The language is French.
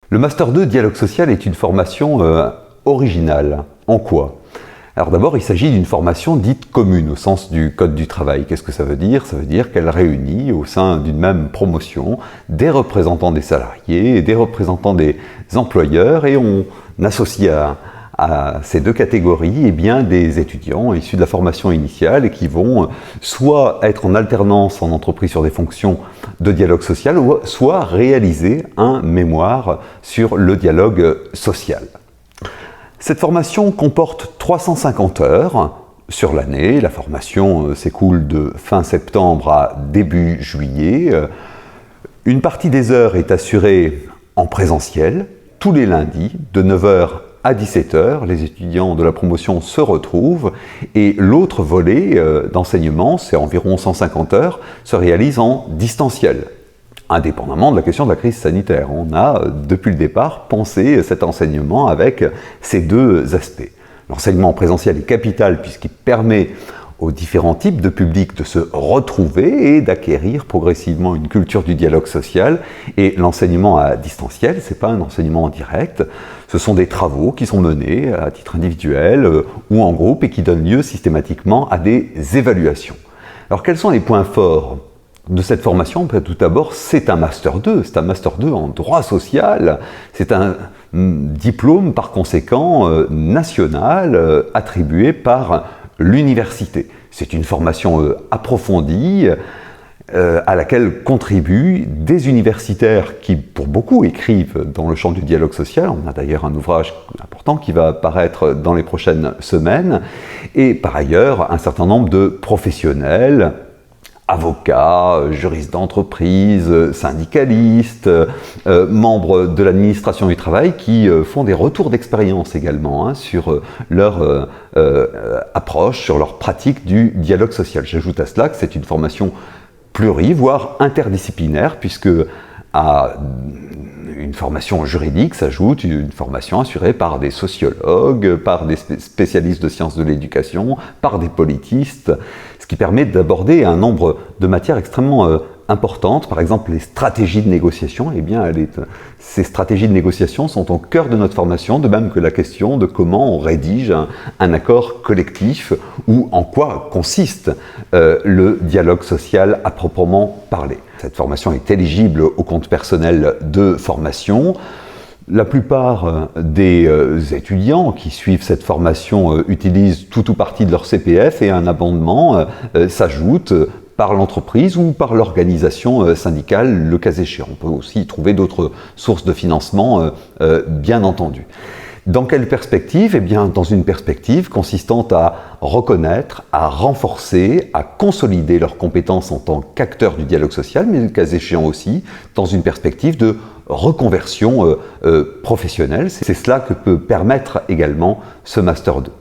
Le Master 2 Dialogue social est une formation originale. En quoi? Alors d'abord, il s'agit d'une formation dite commune au sens du Code du travail. Qu'est-ce que ça veut dire? Ça veut dire qu'elle réunit au sein d'une même promotion des représentants des salariés et des représentants des employeurs, et on associe à ces deux catégories des étudiants issus de la formation initiale et qui vont soit être en alternance en entreprise sur des fonctions de dialogue social, soit réaliser un mémoire sur le dialogue social. Cette formation comporte 350 heures sur l'année. La formation s'écoule de fin septembre à début juillet. Une partie des heures est assurée en présentiel, tous les lundis, de 9h à 17h. Les étudiants de la promotion se retrouvent et l'autre volet d'enseignement, c'est environ 150 heures, se réalise en distanciel. Indépendamment de la question de la crise sanitaire. On a, depuis le départ, pensé cet enseignement avec ces deux aspects. L'enseignement en présentiel est capital puisqu'il permet aux différents types de publics de se retrouver et d'acquérir progressivement une culture du dialogue social. Et l'enseignement à distanciel, ce n'est pas un enseignement en direct, ce sont des travaux qui sont menés à titre individuel ou en groupe et qui donnent lieu systématiquement à des évaluations. Alors quels sont les points forts de cette formation? Tout d'abord, c'est un Master 2, c'est un Master 2 en droit social, c'est un diplôme par conséquent national attribué par l'université. C'est une formation approfondie à laquelle contribuent des universitaires qui, pour beaucoup, écrivent dans le champ du dialogue social. On a d'ailleurs un ouvrage important qui va apparaître dans les prochaines semaines. Et par ailleurs, un certain nombre de professionnels, avocats, juristes d'entreprise, syndicalistes, membres de l'administration du travail qui font des retours d'expérience également sur leur approche, sur leur pratique du dialogue social. J'ajoute à cela que c'est une formation voire interdisciplinaire, puisque à une formation juridique s'ajoute une formation assurée par des sociologues, par des spécialistes de sciences de l'éducation, par des politistes, ce qui permet d'aborder un nombre de matières extrêmement importantes. Par exemple, les stratégies de négociation, ces stratégies de négociation sont au cœur de notre formation, de même que la question de comment on rédige un accord collectif ou en quoi consiste le dialogue social à proprement parler. Cette formation est éligible au compte personnel de formation. La plupart des étudiants qui suivent cette formation utilisent tout ou partie de leur CPF et un abondement s'ajoute par l'entreprise ou par l'organisation syndicale, le cas échéant. On peut aussi y trouver d'autres sources de financement, bien entendu. Dans quelle perspective? Eh bien, dans une perspective consistant à reconnaître, à renforcer, à consolider leurs compétences en tant qu'acteurs du dialogue social, mais le cas échéant aussi dans une perspective de reconversion professionnelle. C'est cela que peut permettre également ce Master 2.